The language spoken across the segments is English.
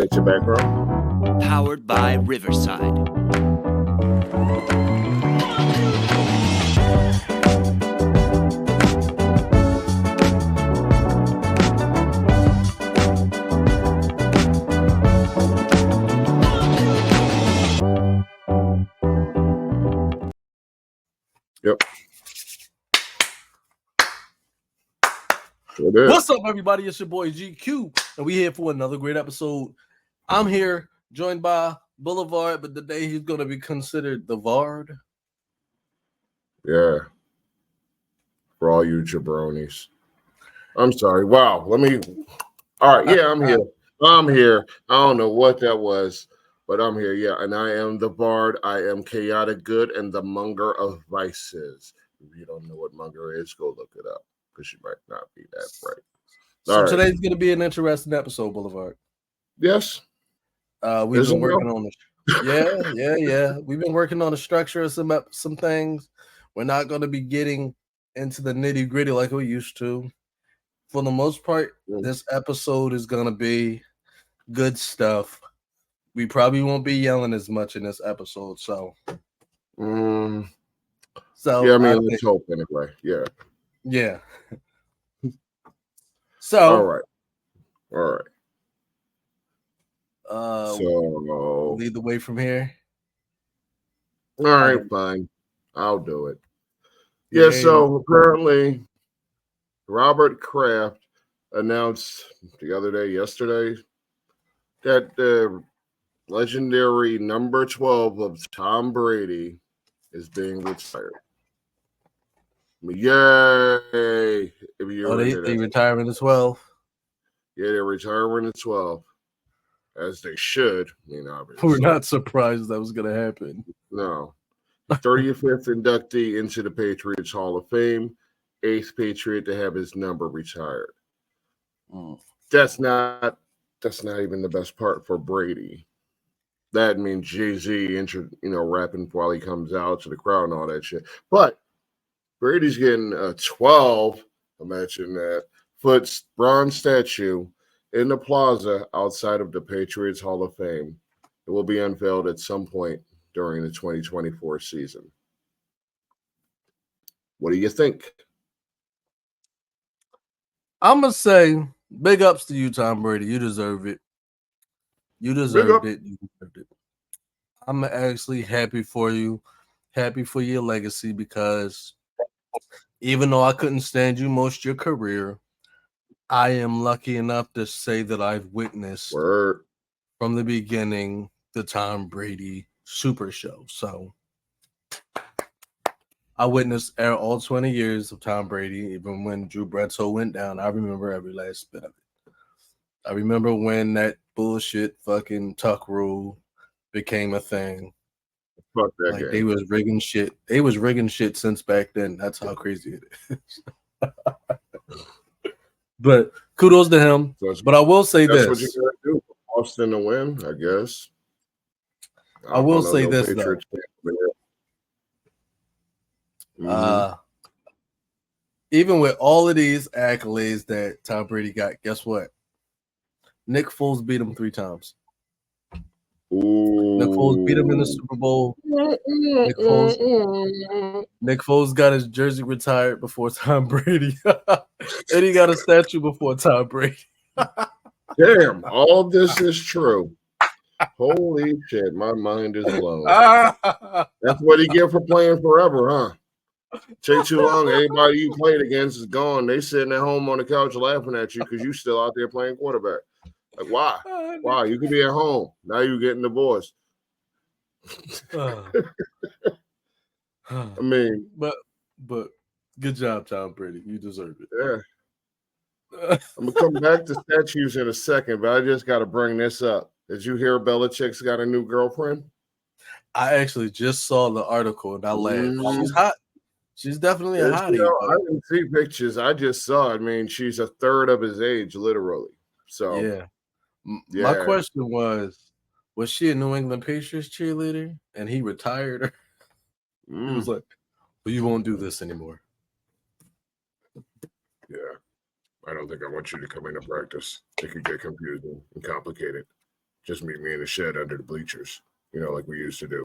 That's your background. Powered by Riverside. Yep. What's up, everybody? It's your boy GQ, and we here for another great episode. I'm here, joined by Boulevard, but today he's going to be considered the Vard. Yeah. For all you jabronis. I'm sorry. Wow. All right. Yeah, I'm here. I don't know what that was, but I'm here. Yeah. And I am the Bard. I am chaotic good and the monger of vices. If you don't know what monger is, go look it up because you might not be that bright. So today's going to be an interesting episode, Boulevard. Yes. We've been working on it. Yeah. We've been working on the structure of some things. We're not going to be getting into the nitty gritty like we used to. For the most part, this episode is going to be good stuff. We probably won't be yelling as much in this episode. So yeah, I mean, let's hope anyway. Yeah. So all right. So lead the way from here. All right, fine. I'll do it. Yeah, so apparently Robert Kraft announced yesterday, that the legendary number 12 of Tom Brady is being retired. Yay! They retiring at 12? Yeah, they're retiring at 12. As they should. I mean, obviously. We're not surprised that was going to happen. No. 35th inductee into the Patriots Hall of Fame. 8th Patriot to have his number retired. That's not even the best part for Brady. That means Jay-Z rapping while he comes out to the crowd and all that shit. But Brady's getting a 12, imagine that, foot bronze statue in the plaza outside of the Patriots Hall of Fame. It will be unveiled at some point during the 2024 season. What do you think? I'm going to say big ups to you, Tom Brady. You deserve it. You deserved it. I'm actually happy for you. Happy for your legacy because even though I couldn't stand you most of your career, I am lucky enough to say that I've witnessed from the beginning the Tom Brady Super Show. So I witnessed all 20 years of Tom Brady, even when Drew Bledsoe went down. I remember every last bit of it. I remember when that bullshit fucking tuck rule became a thing. Fuck that game. They was rigging shit. They was rigging shit since back then. That's how crazy it is. But kudos to him. But I will say this. That's what you gotta do for Boston to win, I guess. I will say this, though. Even with all of these accolades that Tom Brady got, guess what? Nick Foles beat him 3 times. Ooh. Nick Foles beat him in the Super Bowl. Nick Foles got his jersey retired before Tom Brady. And he got a statue before Tom Brady. Damn, all this is true. Holy shit, my mind is blown. That's what he get for playing forever, huh? Take too long, anybody you played against is gone. They sitting at home on the couch laughing at you because you still out there playing quarterback. Like, why? Why? You could be at home. Now you're getting divorced. I mean, but good job, Tom Brady. You deserve it. Yeah. I'm gonna come back to statues in a second, but I just got to bring this up. Did you hear Belichick's got a new girlfriend? I actually just saw the article and I laughed. She's hot. She's definitely a hottie. I didn't see pictures. I just saw it. I mean, she's a third of his age, literally. So yeah. My question was she a New England Patriots cheerleader and he retired her? He was like, well, you won't do this anymore. Yeah. I don't think I want you to come into practice. It could get confusing and complicated. Just meet me in the shed under the bleachers, like we used to do.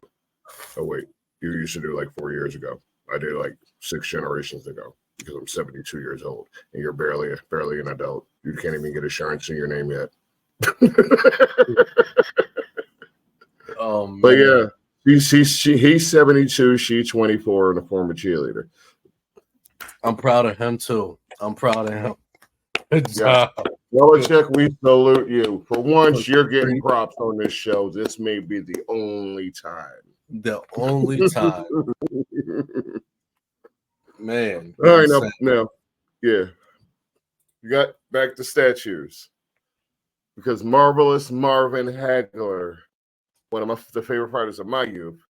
Oh, wait, you used to do like 4 years ago. I did like 6 generations ago because I'm 72 years old and you're barely an adult. You can't even get insurance in your name yet. Oh, man. But yeah, he's 72, she's 24, and a former cheerleader. I'm proud of him too. I'm proud of him. Good Yeah. job. Belichick, we salute you. For once, you're getting props on this show. This may be the only time. The only time. Man. All right, now, yeah. You got back to statues. Because Marvelous Marvin Hagler, one of the favorite fighters of my youth,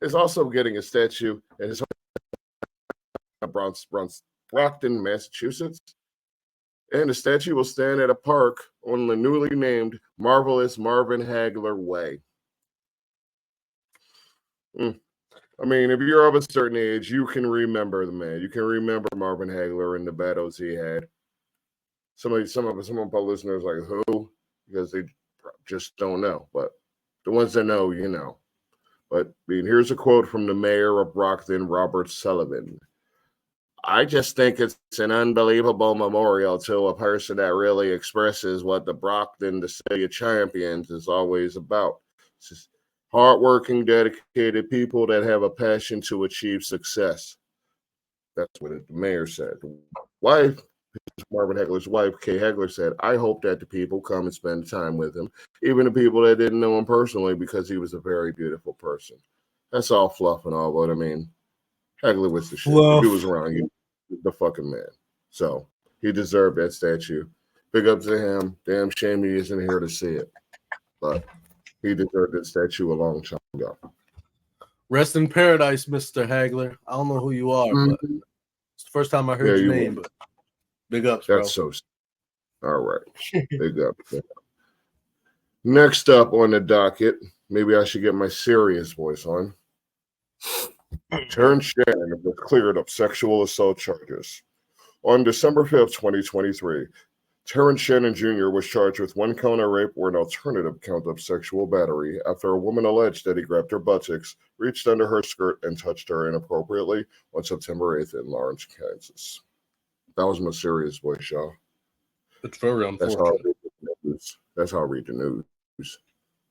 is also getting a statue at his home in Brockton, Massachusetts. And the statue will stand at a park on the newly named Marvelous Marvin Hagler Way. I mean, if you're of a certain age, you can remember the man. You can remember Marvin Hagler and the battles he had. Some of our listeners like, who? Because they just don't know. But the ones that know, you know. But here's a quote from the mayor of Brockton, Robert Sullivan. I just think it's an unbelievable memorial to a person that really expresses what the Brockton, the city of champions, is always about. It's just hardworking, dedicated people that have a passion to achieve success. That's what the mayor said. The wife, Marvin Hagler's wife, Kay Hagler, said, I hope that the people come and spend time with him, even the people that didn't know him personally, because he was a very beautiful person. That's all fluff and all, but I mean, Hagler was the shit. If he was around, he was the fucking man. So he deserved that statue. Big up to him. Damn shame he isn't here to see it. But he deserved that statue a long time ago. Rest in paradise, Mr. Hagler. I don't know who you are, but it's the first time I heard your name. But big ups, bro. That's so all right. Big up. Next up on the docket, maybe I should get my serious voice on. Terrence Shannon was cleared of sexual assault charges. On December 5th, 2023, Terrence Shannon Jr. was charged with 1 count of rape or an alternative count of sexual battery after a woman alleged that he grabbed her buttocks, reached under her skirt, and touched her inappropriately on September 8th in Lawrence, Kansas. That was my serious voice, y'all. It's very unfortunate. That's how I read the news.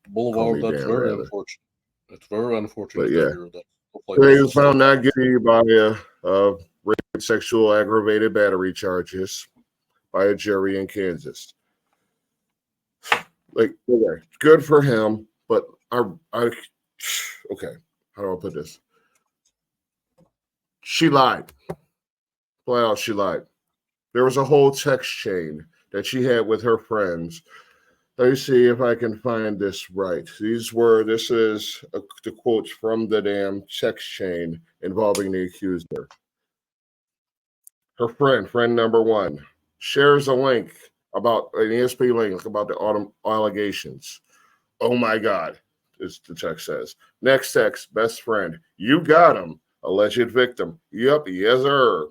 Boulevard, that's very unfortunate. It's very unfortunate. But yeah. He was found not guilty by rape, sexual aggravated battery charges by a jury in Kansas. Like, okay, good for him, but okay, how do I put this? She lied. Flat out, she lied. There was a whole text chain that she had with her friends. Let me see if I can find this right. This is the quotes from the damn text chain involving the accuser. Her friend number 1, shares a link about an ESP link about the allegations. Oh my God, as the text says. Next text, best friend, you got him. Alleged victim, yep, yes sir.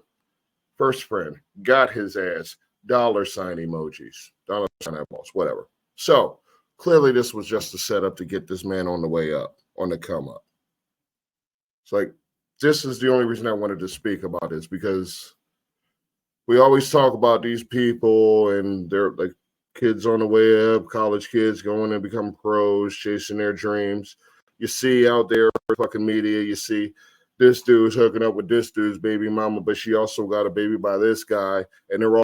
First friend, got his ass. $sign emojis, $sign eyeballs, whatever. So clearly this was just a setup to get this man on the way up, on the come up. It's like, this is the only reason I wanted to speak about this, because we always talk about these people and they're like kids on the way up, college kids going and become pros, chasing their dreams. You see out there fucking media, you see this dude's hooking up with this dude's baby mama, but she also got a baby by this guy, and they're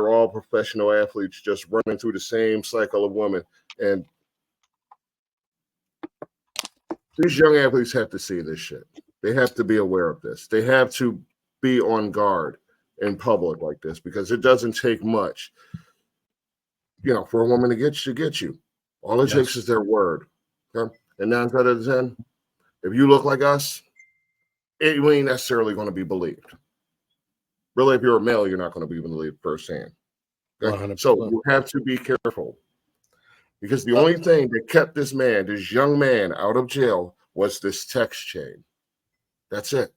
all professional athletes just running through the same cycle of women. And these young athletes have to see this shit. They have to be aware of this. They have to be on guard in public like this, because it doesn't take much, for a woman to get you. All it takes is their word. Okay? And 9 out of 10, if you look like us, you ain't necessarily going to be believed. Really, if you're a male, you're not going to be believed firsthand. Okay? So you have to be careful, because the only thing that kept this young man, out of jail was this text chain. That's it.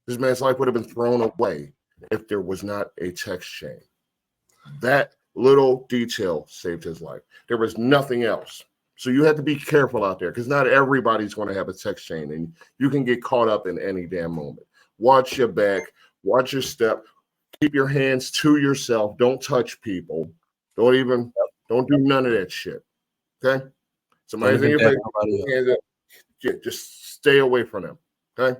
This man's life would have been thrown away if there was not a text chain. That little detail saved his life. There was nothing else. So you have to be careful out there because not everybody's going to have a text chain, and you can get caught up in any damn moment. Watch your back, watch your step, keep your hands to yourself. Don't touch people. Don't do none of that shit. Okay? Somebody's in your face. Just stay away from them. Okay?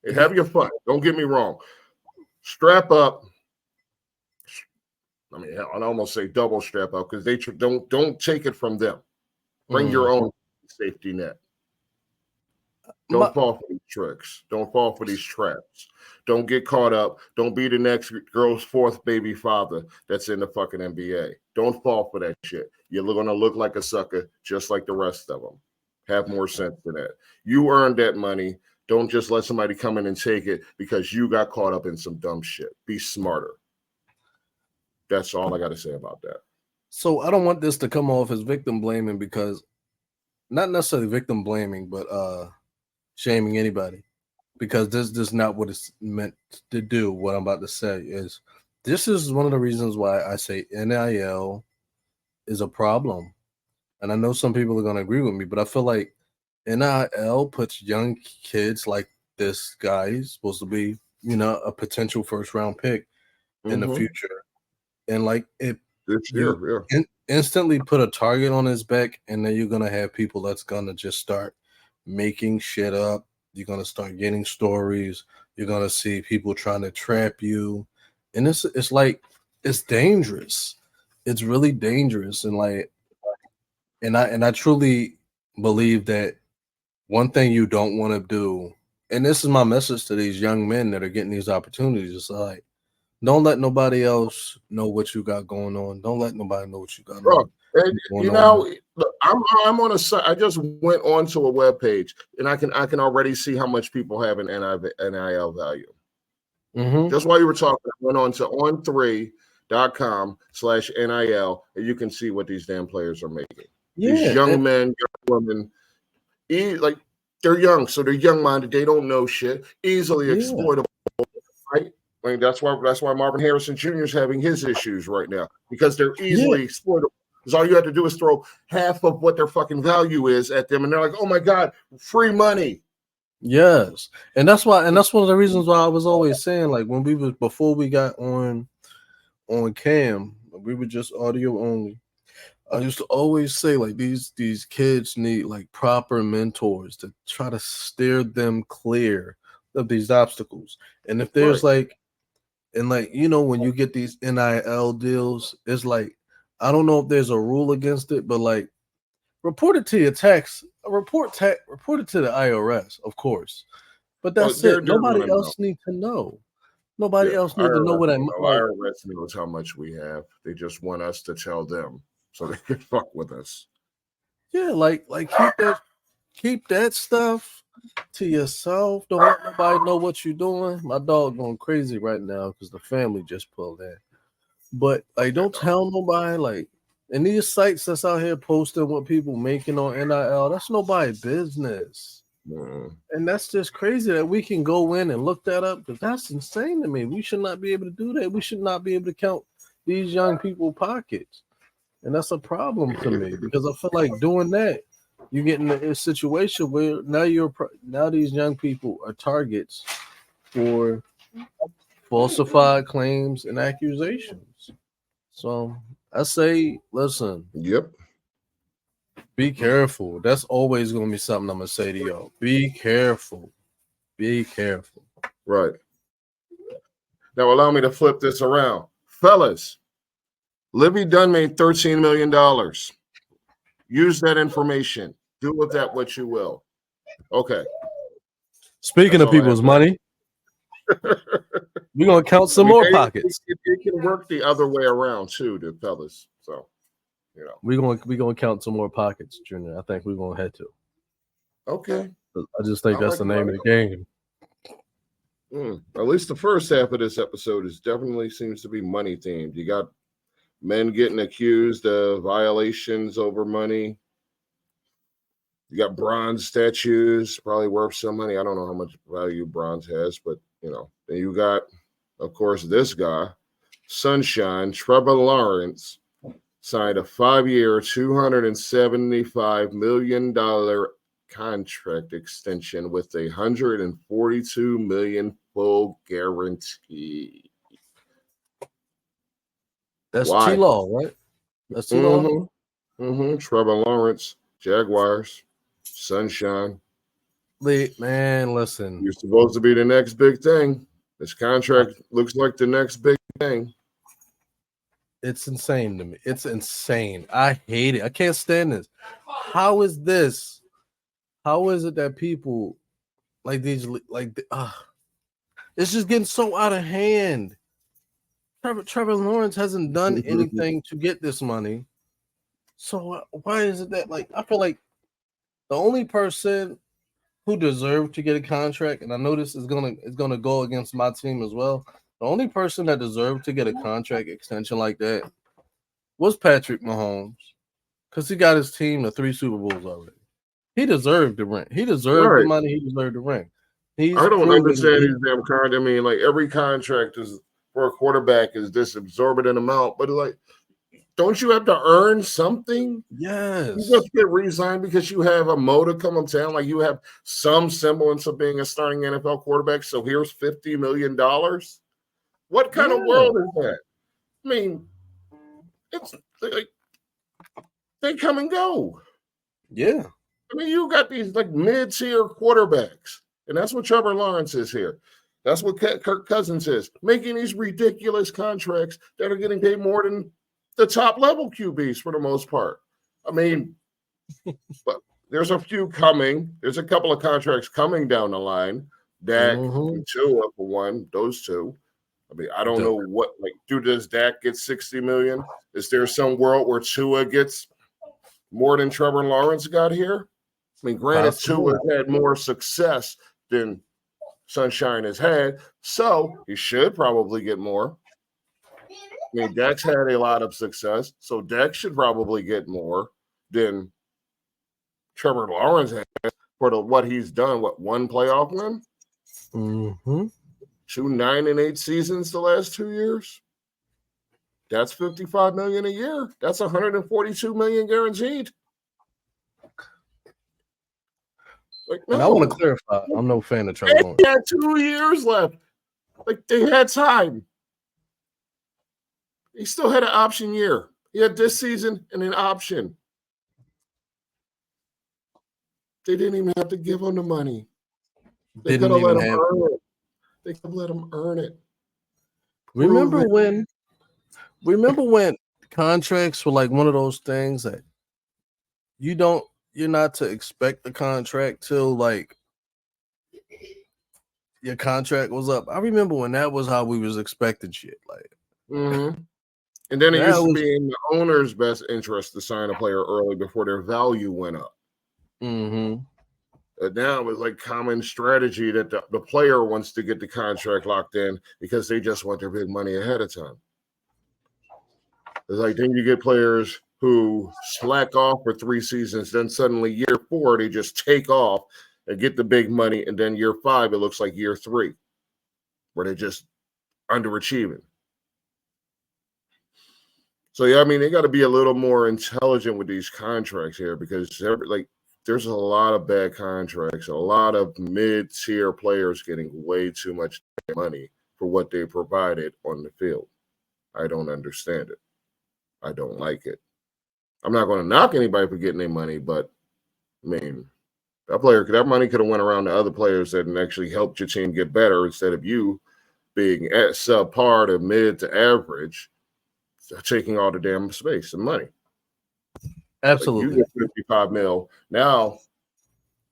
And have your fun. Don't get me wrong. Strap up. I mean, I'd almost say double strap up because they don't take it from them. Bring your own safety net. Don't fall for these tricks. Don't fall for these traps. Don't get caught up. Don't be the next girl's fourth baby father that's in the fucking NBA. Don't fall for that shit. You're going to look like a sucker just like the rest of them. Have more sense than that. You earned that money. Don't just let somebody come in and take it because you got caught up in some dumb shit. Be smarter. That's all I got to say about that. So I don't want this to come off as victim blaming because not necessarily victim blaming, but shaming anybody because this is not what it's meant to do. What I'm about to say is this is one of the reasons why I say NIL is a problem. And I know some people are going to agree with me, but I feel like NIL puts young kids like this guy, he's supposed to be, a potential first round pick in the future. And like it instantly put a target on his back, and then you're gonna have people that's gonna just start making shit up. You're gonna start getting stories. You're gonna see people trying to trap you, and it's like it's dangerous. It's really dangerous, and I truly believe that one thing you don't want to do, and this is my message to these young men that are getting these opportunities, is like, don't let nobody else know what you got going on. Don't let nobody know what you got on. And, look, I'm on a site. I just went onto a web page, and I can already see how much people have an NIL value. Just while you were talking, I went on to on3.com/NIL, and you can see what these damn players are making. These young men, young women, like they're young, so they're young-minded. They don't know shit. Easily exploitable, right? I mean, that's why Marvin Harrison Jr. is having his issues right now because they're easily exploitable. Because all you have to do is throw half of what their fucking value is at them, and they're like, "Oh my god, free money." Yes, and that's one of the reasons why I was always saying, like, before we got on cam, we were just audio only. I used to always say, like, these kids need like proper mentors to try to steer them clear of these obstacles. And if there's when you get these NIL deals, it's like, I don't know if there's a rule against it, but like, report it to your tax, report it to the IRS, of course. But that's it. Nobody else needs to know. Nobody else needs to know what IRS knows how much we have. They just want us to tell them so they can fuck with us. Yeah, like keep that stuff to yourself. Don't let nobody know what you're doing. My dog going crazy right now because the family just pulled in. But like, don't tell nobody. Like, and these sites that's out here posting what people making on NIL, that's nobody's business. And that's just crazy that we can go in and look that up, because that's insane to me. We should not be able to do that. We should not be able to count these young people's pockets. And that's a problem to me, because I feel like doing that, you get in a situation where now these young people are targets for falsified claims and accusations. So I say, listen. Yep. Be careful. That's always going to be something I'm going to say to y'all. Be careful. Be careful. Right. Now allow me to flip this around. Fellas, Livy Dunn made $13 million. Use that information. Do with that what you will. Okay. Speaking of people's money, we're going to count some more pockets. It can work the other way around too, the fellas. So, we're going to count some more pockets, Junior. I think we're going to head to. Okay. I just think that's the name of the game. At least the first half of this episode definitely seems to be money themed. You got men getting accused of violations over money. You got bronze statues, probably worth some money. I don't know how much value bronze has, but then you got, of course, this guy, Sunshine, Trevor Lawrence, signed a 5-year, $275 million contract extension with $142 million full guarantee. That's Why? T-Law, right? That's T-Law? Trevor Lawrence, Jaguars, Sunshine. Man, listen. You're supposed to be the next big thing. This contract looks like the next big thing. It's insane to me. It's insane. I hate it. I can't stand this. How is this? How is it that people like these it's just getting so out of hand. Trevor Lawrence hasn't done anything to get this money. So why is it that I feel like the only person who deserved to get a contract, and I know this is gonna go against my team as well. The only person that deserved to get a contract extension like that was Patrick Mahomes, because he got his team to 3 Super Bowls already. He deserved the ring. He deserved the money. He deserved the ring. I don't understand these damn contracts. I mean, every contract is for a quarterback is this exorbitant amount, but don't you have to earn something? Yes. You just get re-signed because you have a modicum of talent. You have some semblance of being a starting NFL quarterback. So here's $50 million. What kind of world is that? I mean, it's they come and go. Yeah. I mean, you got these mid-tier quarterbacks, and that's what Trevor Lawrence is here. That's what Kirk Cousins is, making these ridiculous contracts that are getting paid more than the top-level QBs for the most part. I mean, but there's a few coming. There's a couple of contracts coming down the line. Dak and Tua for one, those two. I mean, I don't know what, does Dak get $60 million? Is there some world where Tua gets more than Trevor Lawrence got here? I mean, granted, Tua had more success than Sunshine has had, so he should probably get more. I mean, Dak's had a lot of success, so Dak should probably get more than Trevor Lawrence has for what he's done. What, 1 playoff win? 2 9-8 seasons the last 2 years. That's $55 million a year. That's $142 million guaranteed. And I want to clarify, I'm no fan of Trevor Lawrence. They had 2 years left. They had time. He still had an option year. He had this season and an option. They didn't even have to give him the money. They could have let him earn it. They could have let him earn it. Remember when contracts were one of those things that you're not to expect the contract till your contract was up. I remember when that was how we was expecting shit. And then it used to be in the owner's best interest to sign a player early before their value went up. And now it's common strategy that the player wants to get the contract locked in because they just want their big money ahead of time. It's then you get players who slack off for 3 seasons, then suddenly year 4, they just take off and get the big money. And then year 5, it looks like year 3, where they're just underachieving. So, yeah, I mean, they got to be a little more intelligent with these contracts here because there's a lot of bad contracts, a lot of mid-tier players getting way too much money for what they provided on the field. I don't understand it. I don't like it. I'm not going to knock anybody for getting their money, but I mean, that money could have went around to other players that actually helped your team get better instead of you being at subpar to mid to average, taking all the damn space and money. Absolutely. You get 55 mil. Now,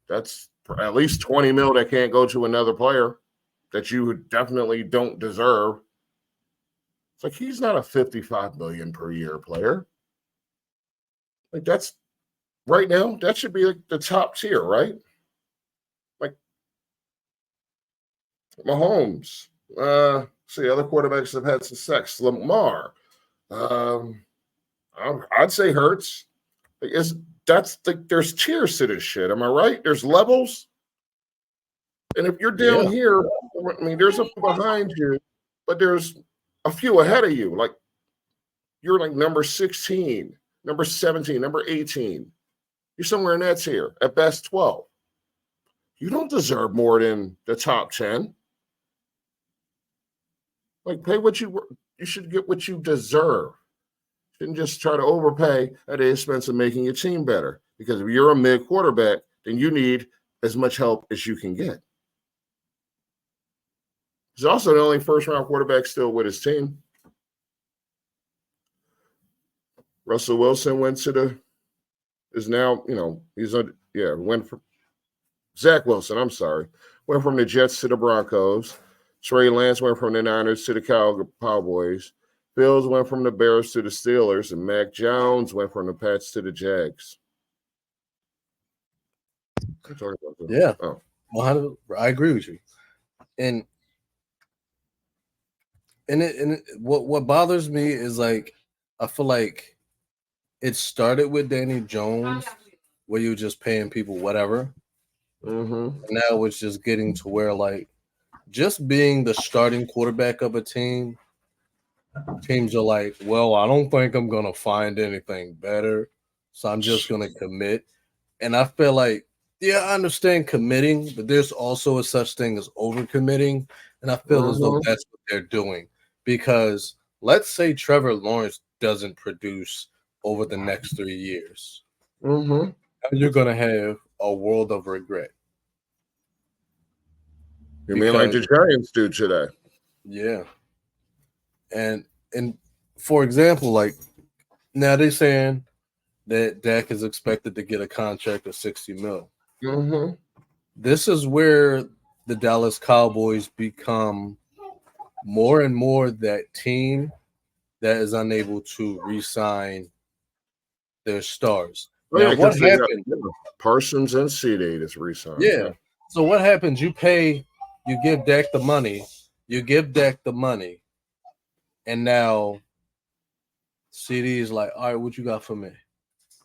that's at least 20 mil that can't go to another player that you definitely don't deserve. It's he's not a 55 million per year player. That's right now, that should be the top tier, right? Mahomes. See, other quarterbacks have had success. Lamar. I'd say Hurts. There's tiers to this shit. Am I right? There's levels. And if you're down here, I mean, there's a few behind you, but there's a few ahead of you. you're like number 16, number 17, number 18. You're somewhere in that tier, at best 12. You don't deserve more than the top 10. Like, pay what you should get what you deserve. You shouldn't just try to overpay at the expense of making your team better. Because if you're a mid quarterback, then you need as much help as you can get. He's also the only first-round quarterback still with his team. Russell Wilson went from Zach Wilson, I'm sorry, went from the Jets to the Broncos. Trey Lance went from the Niners to the Cowboys. Fields went from the Bears to the Steelers, and Mac Jones went from the Pats to the Jags. Yeah, 100. I agree with you. And what bothers me is like I feel like it started with Danny Jones, where you're just paying people whatever. Mm-hmm. Now it's just getting to where like just being the starting quarterback of a team, teams are like, well, I don't think I'm gonna find anything better, so I'm just gonna commit. And I feel like, yeah, I understand committing, but there's also a such thing as overcommitting, and I feel as though that's what they're doing. Because let's say Trevor Lawrence doesn't produce over the next 3 years, you're gonna have a world of regret. You mean like the Giants do today? Yeah. And for example, like now they're saying that Dak is expected to get a contract of $60 million. This is where the Dallas Cowboys become more and more that team that is unable to re-sign their stars. Now, what happened? Parsons and CD is re-signed. Yeah. So what happens? You give Dak the money, and now CD is like, all right, what you got for me?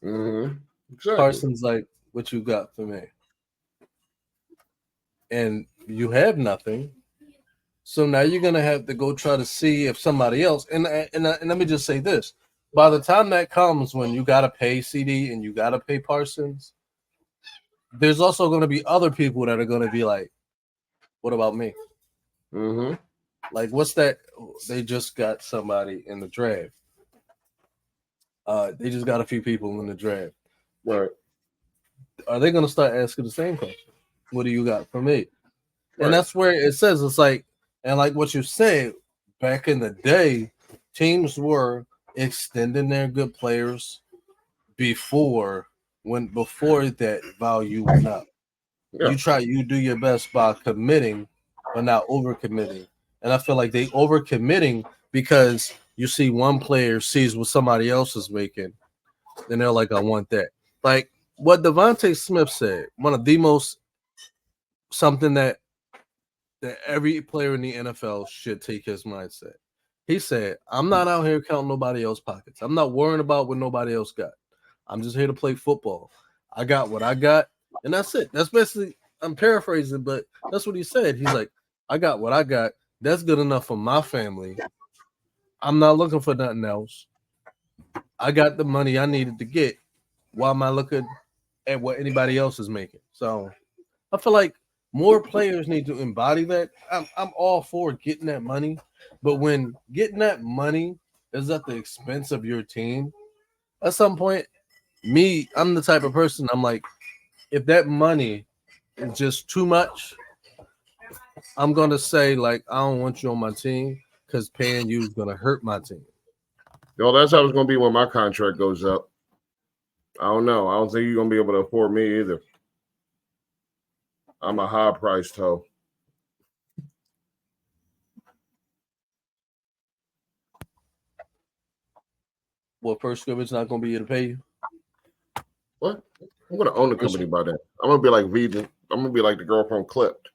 Exactly. Parsons like, what you got for me? And you have nothing. So now you're gonna have to go try to see if somebody else. And let me just say this: by the time that comes, when you gotta pay CD and you gotta pay Parsons, there's also gonna be other people that are gonna be like, "What about me?" Like, what's that? They just got somebody in the draft. They just got a few people in the draft. Right. Are they gonna start asking the same question? What do you got for me? Right. And that's where it says it's like. And like what you said, back in the day, teams were extending their good players before that value went up. Yeah. You do your best by committing, but not overcommitting. And I feel like they overcommitting because you see one player sees what somebody else is making, and they're like, I want that. Like what Devontae Smith said, one of the most something that every player in the NFL should take his mindset. He said, I'm not out here counting nobody else's pockets. I'm not worrying about what nobody else got. I'm just here to play football. I got what I got, and that's it. That's basically, I'm paraphrasing, but that's what he said. He's like, I got what I got. That's good enough for my family. I'm not looking for nothing else. I got the money I needed to get. Why am I looking at what anybody else is making? So I feel like more players need to embody that. I'm all for getting that money, but when getting that money is at the expense of your team, at some point, I'm the type of person, I'm like, if that money is just too much, I'm going to say, like, I don't want you on my team because paying you is going to hurt my team. Yo, that's how it's going to be when my contract goes up. I don't know. I don't think you're going to be able to afford me either. I'm a high-priced hoe. Well, First Scrimmage not going to be here to pay you? What? I'm going to own the company by that. I'm going to be like Vegan. I'm going to be like the girl from Clipped.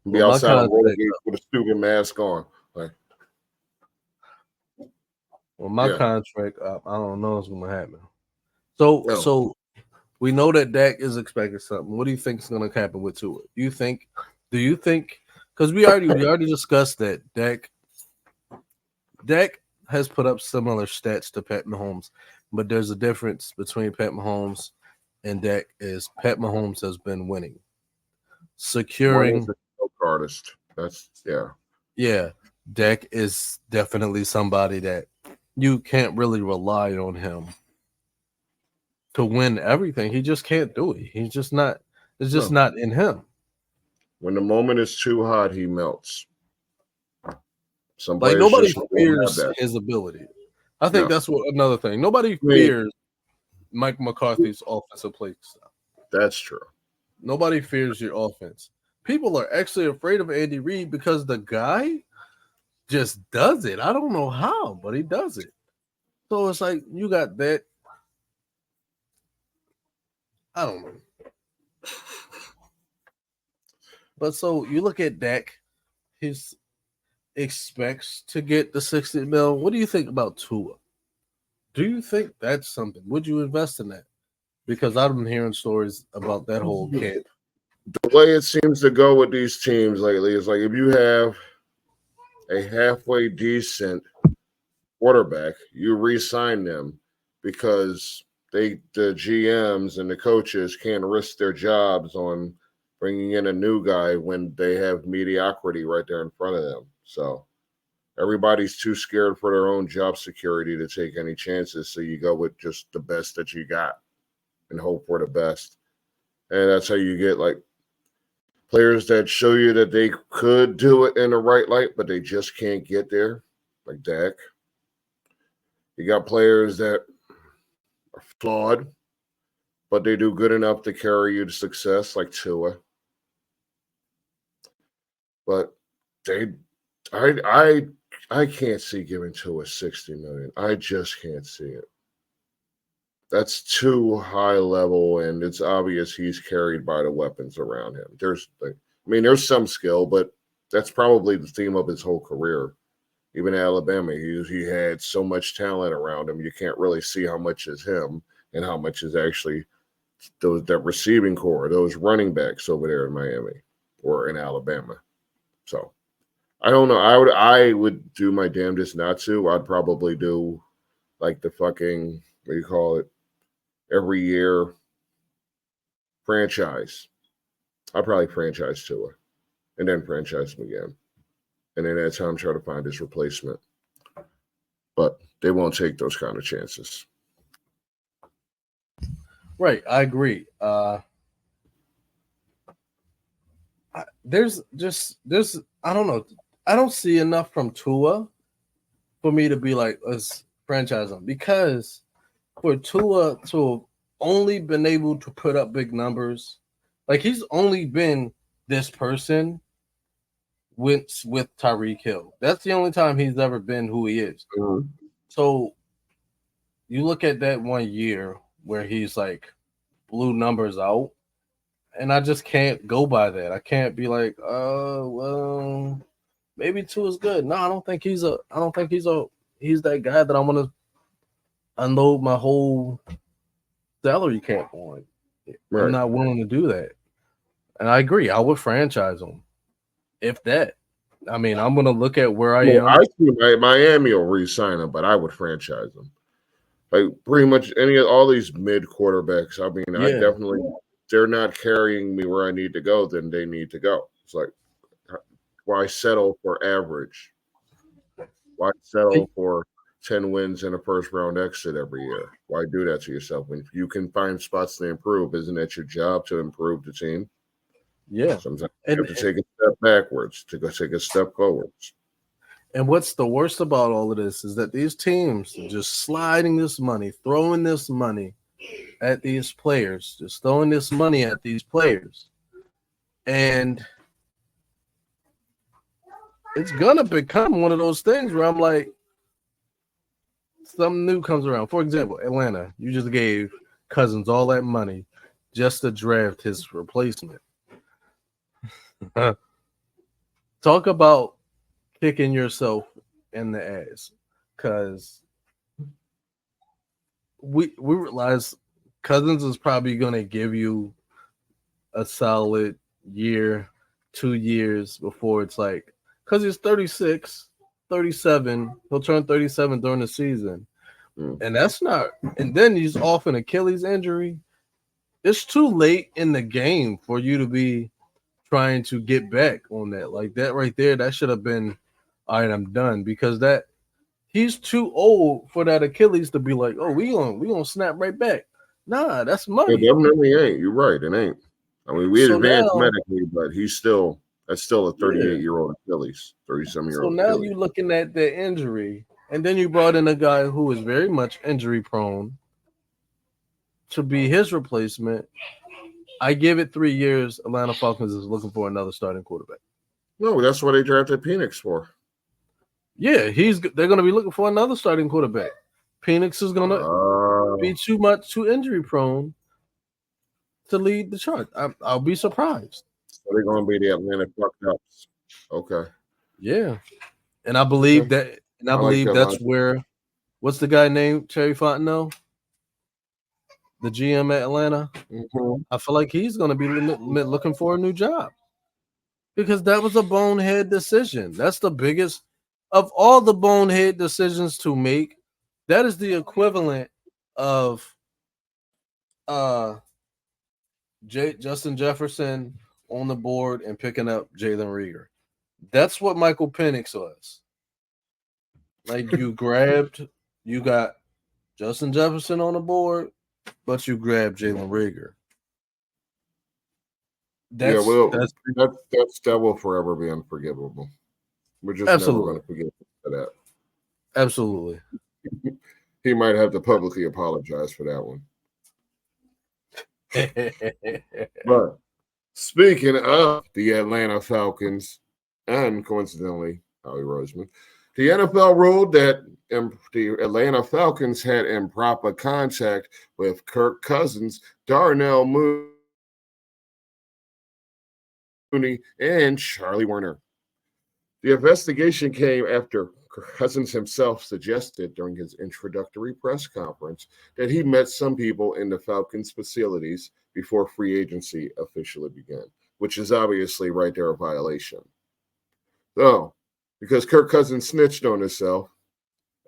Be outside of roller gate with a stupid mask on. Like, well, my contract, I don't know what's going to happen. So we know that Dak is expecting something. What do you think is going to happen with Tua? Do you think? Because we already discussed that Dak Dak has put up similar stats to Pat Mahomes, but there's a difference between Pat Mahomes and Dak is Pat Mahomes has been winning. Securing artist. That's yeah. Dak is definitely somebody that you can't really rely on him to win everything. He just can't do it. He's just not it's just not in him. When the moment is too hot, he melts. Like nobody fears his ability. I think that's what another thing. Nobody fears Mike McCarthy's offensive play style. That's true. Nobody fears your offense. People are actually afraid of Andy Reid because the guy just does it. I don't know how, but he does it. So it's like you got that. I don't know. But so you look at Dak, he expects to get the 60 mil. What do you think about Tua? Do you think that's something? Would you invest in that? Because I've been hearing stories about that whole camp. The way it seems to go with these teams lately is like if you have a halfway decent quarterback, you re-sign them because the GMs and the coaches can't risk their jobs on bringing in a new guy when they have mediocrity right there in front of them. So everybody's too scared for their own job security to take any chances. So you go with just the best that you got and hope for the best. And that's how you get like players that show you that they could do it in the right light, but they just can't get there, like Dak. You got players that are flawed, but they do good enough to carry you to success, like Tua. But I can't see giving Tua $60 million. I just can't see it. That's too high level, and it's obvious he's carried by the weapons around him. There's some skill, but that's probably the theme of his whole career. Even at Alabama, he had so much talent around him. You can't really see how much is him and how much is actually that receiving core, those running backs over there in Miami or in Alabama. So I don't know. I would do my damnedest not to. I'd probably do like the fucking what do you call it? Every year franchise. I'll probably franchise Tua and then franchise him again. And then at time try to find his replacement. But they won't take those kind of chances. Right, I agree. There's I don't know. I don't see enough from Tua for me to be like, let's franchise him. Because for Tua to have only been able to put up big numbers, like he's only been this person with Tyreek Hill. That's the only time he's ever been who he is. Mm-hmm. So you look at that 1 year where he's like blew numbers out, and I just can't go by that. I can't be like, well, maybe Tua is good. No, I don't think he's that guy that I want to unload my whole salary cap on. Right. I'm not willing to do that. And I agree. I would franchise him. If that. I mean, I'm going to look at where I am. I see Miami will re-sign him, but I would franchise him. Like pretty much all these mid quarterbacks. I mean, I definitely, they're not carrying me where I need to go, then they need to go. It's like, why settle for average? Why settle for 10 wins and a first round exit every year? Why do that to yourself? When you can find spots to improve, isn't that your job to improve the team? Yeah. Sometimes you have to take a step backwards to go take a step forwards. And what's the worst about all of this is that these teams are just sliding this money, throwing this money at these players, just throwing this money at these players. And it's going to become one of those things where I'm like, something new comes around. For example, Atlanta, you just gave Cousins all that money just to draft his replacement. Talk about kicking yourself in the ass, because we realize Cousins is probably going to give you a solid year, 2 years before it's like, because he's 36, 37. He'll turn 37 during the season. Mm. And that's not, and then he's off an Achilles injury. It's too late in the game for you to be trying to get back on that. Like that right there, that should have been, all right, I'm done, because that he's too old for that Achilles to be like, oh, we gonna snap right back. Nah, that's money. It definitely ain't. You're right. It ain't. I mean, we So advanced now- medically, but that's still a 38-year-old Achilles, 37-year-old. So now Achilles. you're looking at the injury, and then you brought in a guy who is very much injury prone to be his replacement. I give it 3 years. Atlanta Falcons is looking for another starting quarterback. No, that's what they drafted Penix for. Yeah, they're going to be looking for another starting quarterback. Penix is going to be too injury prone to lead the charge. I'll be surprised. So they're going to be the Atlanta fucked ups. Okay. Yeah, and I believe that, and I believe like that's where. What's the guy named Terry Fontenot? The GM at Atlanta. Mm-hmm. I feel like he's going to be looking for a new job because that was a bonehead decision. That's the biggest of all the bonehead decisions to make. That is the equivalent of Justin Jefferson on the board and picking up Jalen Reagor. That's what Michael Penix was. Like you got Justin Jefferson on the board, but you grabbed Jalen Reagor. That will forever be unforgivable. We're just never going to forgive him for that. Absolutely. He might have to publicly apologize for that one. But speaking of the Atlanta Falcons, and coincidentally, Howie Roseman, the NFL ruled that the Atlanta Falcons had improper contact with Kirk Cousins, Darnell Mooney, and Charlie Werner. The investigation came after Cousins himself suggested during his introductory press conference that he met some people in the Falcons facilities before free agency officially began, which is obviously right there a violation. So, because Kirk Cousins snitched on himself,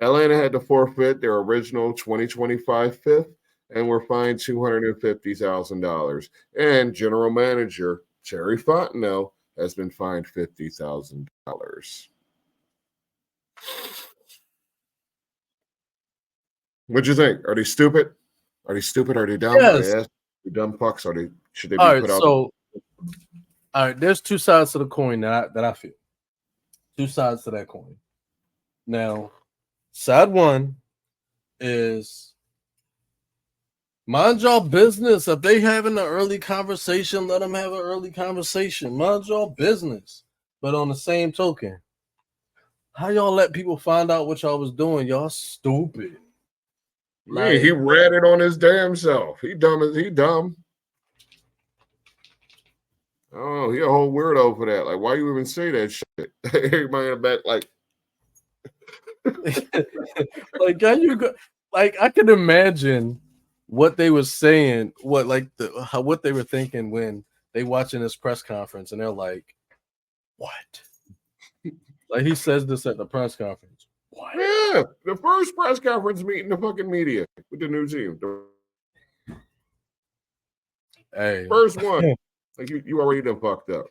Atlanta had to forfeit their original 2025 fifth and were fined $250,000. And general manager Terry Fontenot has been fined $50,000. What do you think? Are they stupid? Are they stupid? Are they dumb? Yes. Are they dumb fucks? Should they be all right, put out? So, all right, there's two sides to the coin that I feel. Two sides to that coin. Now, side one is mind y'all business. If they having an early conversation, let them have an early conversation. Mind y'all business. But on the same token, how y'all let people find out what y'all was doing? Y'all stupid. Man, he ratted on his damn self. He dumb. Oh, he a whole weirdo for that. Like, why you even say that shit? Everybody in the back, like, like, can you go? Like, I can imagine what they were saying, what they were thinking when they watching this press conference, and they're like, "What?" Like he says this at the press conference. What? Yeah, the first press conference meeting the fucking media with the new team. Hey, first one. Like you already done fucked up.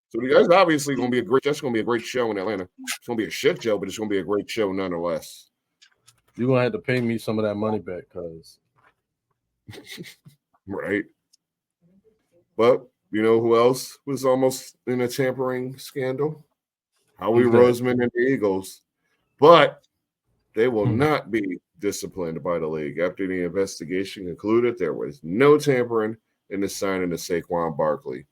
So that's obviously gonna be that's gonna be a great show in Atlanta. It's gonna be a shit show, but it's gonna be a great show nonetheless. You're gonna have to pay me some of that money back, cause right. But you know who else was almost in a tampering scandal? Howie Roseman and the Eagles. But they will not be disciplined by the league after the investigation concluded there was no tampering in the signing of Saquon Barkley.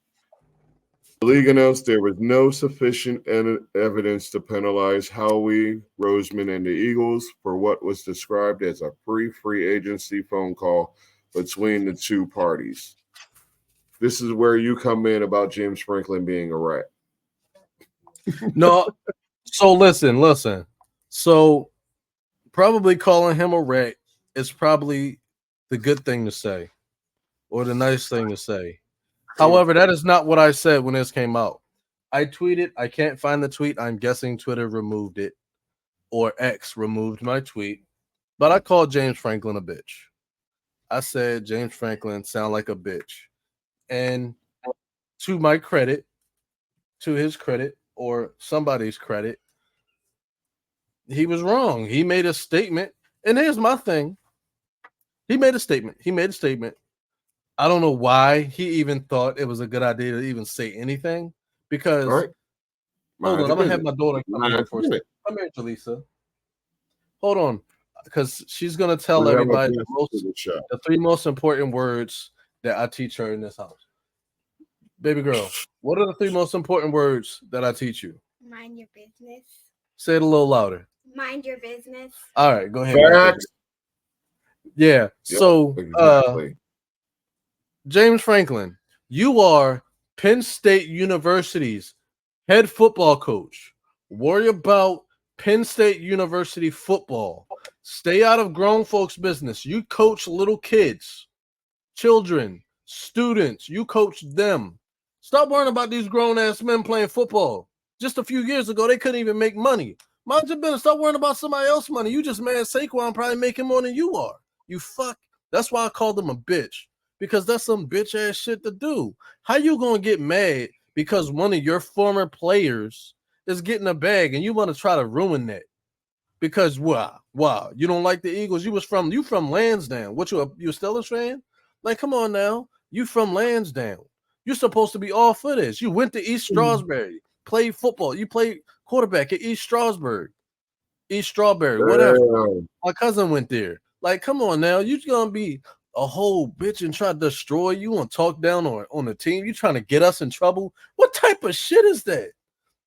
The league announced there was no sufficient evidence to penalize Howie Roseman and the Eagles for what was described as a pre-free agency phone call between the two parties. This is where you come in about James Franklin being a rat. No, so listen. So probably calling him a rat is probably the good thing to say or the nice thing to say. However, that is not what I said when this came out. I tweeted. I can't find the tweet. I'm guessing Twitter removed it. or X removed my tweet, but I called James Franklin a bitch. I said James Franklin sound like a bitch. And to my credit, to his credit, or somebody's credit, he was wrong. He made a statement. And here's my thing. He made a statement. I don't know why he even thought it was a good idea to even say anything. Because All right. hold on, I'm gonna have my daughter come Mind here for a second. Come here, Jaleesa. Hold on. Because she's gonna tell We have a everybody guest to the show. the 3 most important words that I teach her in this house. Baby girl, what are the 3 most important words that I teach you? Mind your business. Say it a little louder. Mind your business. All right, go ahead. Facts. Yeah. Yep, So exactly. James Franklin, you are Penn State University's head football coach. Worry about Penn State University football. Stay out of grown folks' business. You coach little kids, children, students. You coach them. Stop worrying about these grown-ass men playing football. Just a few years ago, they couldn't even make money. Mind your business. Stop worrying about somebody else's money. You just mad Saquon probably making more than you are. You fuck. That's why I called him a bitch. Because that's some bitch-ass shit to do. How you gonna get mad because one of your former players is getting a bag and you want to try to ruin that? Because wow, you don't like the Eagles. You from Lansdowne. What you a Steelers fan? Like, come on now. You from Lansdowne. You're supposed to be all for this. You went to East Strawberry, played football. You played quarterback at East Strawberry, whatever. Damn. My cousin went there. Like, come on now. You gonna be a whole bitch and try to destroy you and talk down on the team? You trying to get us in trouble? What type of shit is that?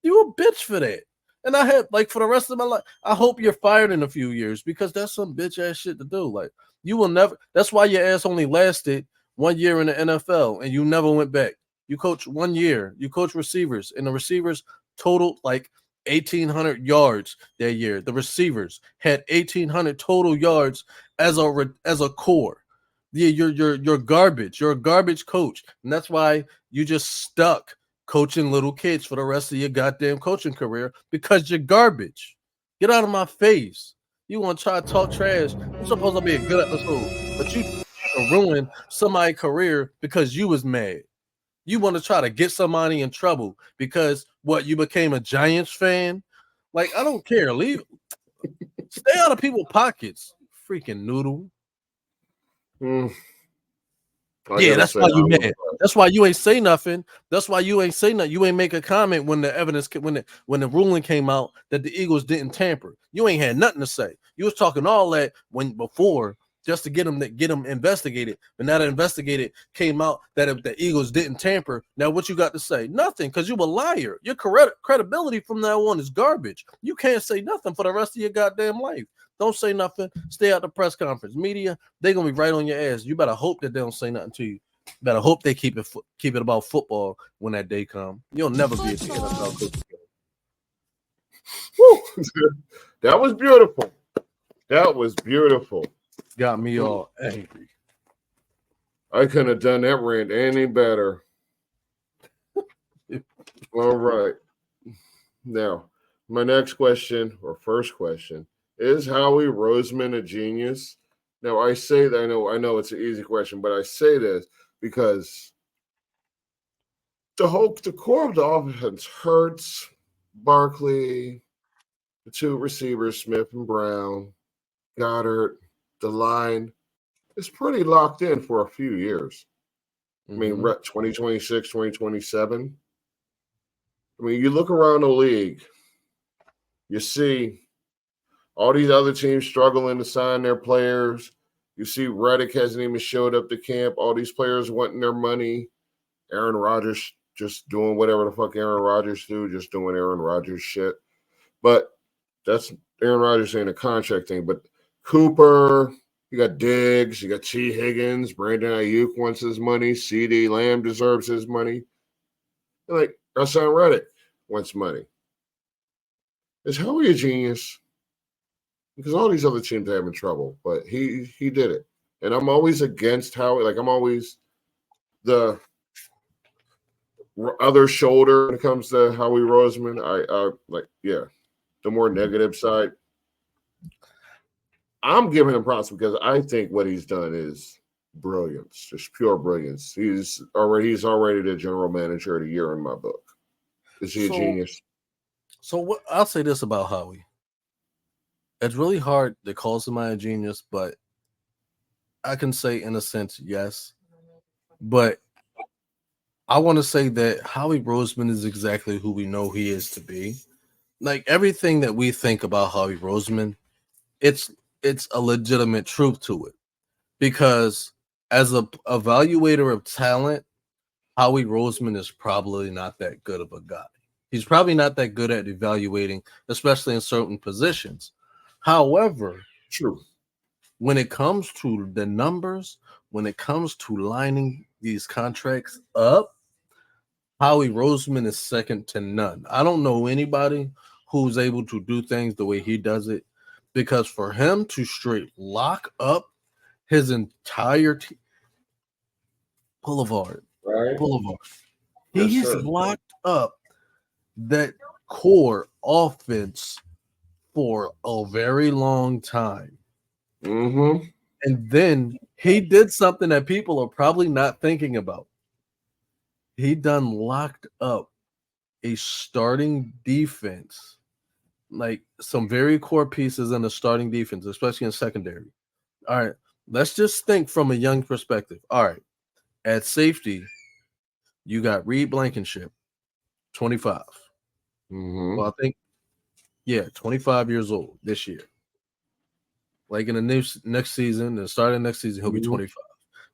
You a bitch for that. And I had, like, for the rest of my life, I hope you're fired in a few years because that's some bitch ass shit to do. Like, you will never. That's why your ass only lasted 1 year in the NFL and you never went back. You coached 1 year. You coached receivers, and the receivers totaled like 1,800 yards that year. The receivers had 1,800 total yards as a core. Yeah, you're garbage. You're a garbage coach, and that's why you just stuck coaching little kids for the rest of your goddamn coaching career because you're garbage. Get out of my face. You want to try to talk trash? It's supposed to be a good episode, but you ruin somebody's career because you was mad. You want to try to get somebody in trouble because what, you became a Giants fan? Like, I don't care. Stay out of people's pockets. Freaking noodle. Yeah, that's why you mad. That's why you ain't say nothing. You ain't make a comment when the evidence, when the ruling came out that the Eagles didn't tamper. You ain't had nothing to say. You was talking all that before just to get them investigated. But now that investigated came out that if the Eagles didn't tamper, now what you got to say? Nothing, because you a liar. Your credibility from now on is garbage. You can't say nothing for the rest of your goddamn life. Don't say nothing. Stay out the press conference. Media, they're gonna be right on your ass. You better hope that they don't say nothing to you. Better hope they keep it about football when that day comes. You'll never be a NFL coach. Woo. That was beautiful. That was beautiful. Got me all angry. I couldn't have done that rant any better. All right. Now, my next question, or first question, is Howie Roseman a genius? Now, I say that I know it's an easy question, but I say this because the core of the offense Hurts, Barkley, the 2 receivers, Smith and Brown, Goddard, the line is pretty locked in for a few years. I mean, 2026, 2027. I mean, you look around the league, you see all these other teams struggling to sign their players. You see Reddick hasn't even showed up to camp. All these players wanting their money. Aaron Rodgers just doing whatever the fuck Aaron Rodgers do, just doing Aaron Rodgers shit. But that's Aaron Rodgers saying a contract thing. But Cooper, you got Diggs, you got T. Higgins, Brandon Ayuk wants his money, CD Lamb deserves his money. And like Hassan Reddick wants money. Is Howie a genius? Because all these other teams are having trouble, but he did it. And I'm always against Howie. Like, I'm always the other shoulder when it comes to Howie Roseman. I like, yeah, the more negative side. I'm giving him props because I think what he's done is brilliance, just pure brilliance. He's already the general manager of the year in my book. Is he a genius? So what I'll say this about Howie. It's really hard to call somebody a genius, but I can say in a sense, yes. But I want to say that Howie Roseman is exactly who we know he is to be. Like everything that we think about Howie Roseman, it's a legitimate truth to it. Because as a evaluator of talent, Howie Roseman is probably not that good of a guy. He's probably not that good at evaluating, especially in certain positions. However, true. When it comes to the numbers, when it comes to lining these contracts up, Howie Roseman is second to none. I don't know anybody who's able to do things the way he does it, because for him to straight lock up his entire Boulevard, Right. he's locked up that core offense for a very long time. Mm-hmm. And then he did something that people are probably not thinking about. He done locked up a starting defense, like some very core pieces in the starting defense, especially in secondary. All right, let's just think from a young perspective. All right, at safety, you got Reed Blankenship, 25. Mm-hmm. Well, I think, 25 years old this year. Like in the next season, the start of next season, he'll be 25.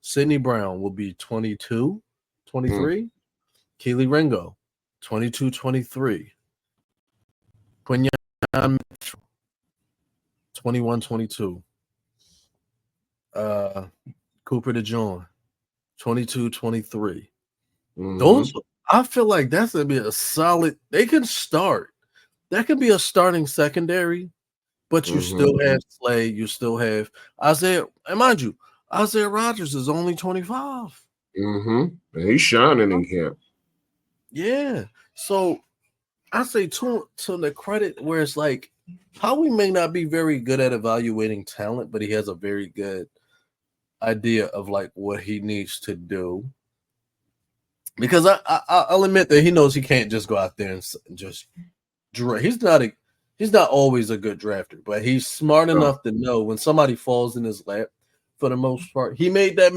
Sidney Brown will be 22, 23. Keely Ringo, 22, 23. Quinyon Mitchell, 21, 22. Cooper DeJohn, 22, 23. Those, I feel like that's going to be a solid, they can start. That could be a starting secondary, but you still have Slay, you still have Isaiah, and mind you, Isaiah Rodgers is only 25. And he's shining in camp. Yeah. So I say to the credit where it's like Howie may not be very good at evaluating talent, but he has a very good idea of like what he needs to do. Because I'll admit that he knows he can't just go out there and just draft. He's not always a good drafter, but he's smart enough to know when somebody falls in his lap. For the most part, he made that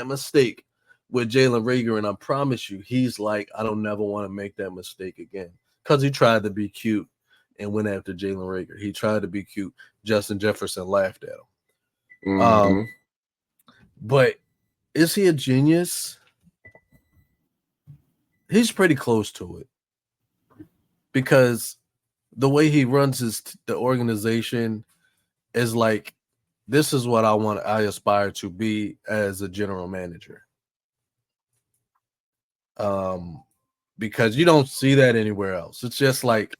mistake with Jalen Reagor, and I promise you, he's like, I don't never want to make that mistake again, because he tried to be cute and went after Jalen Reagor. He tried to be cute. Justin Jefferson laughed at him. But is he a genius? He's pretty close to it, because the way he runs the organization is like, this is what I aspire to be as a general manager. Because you don't see that anywhere else. It's just like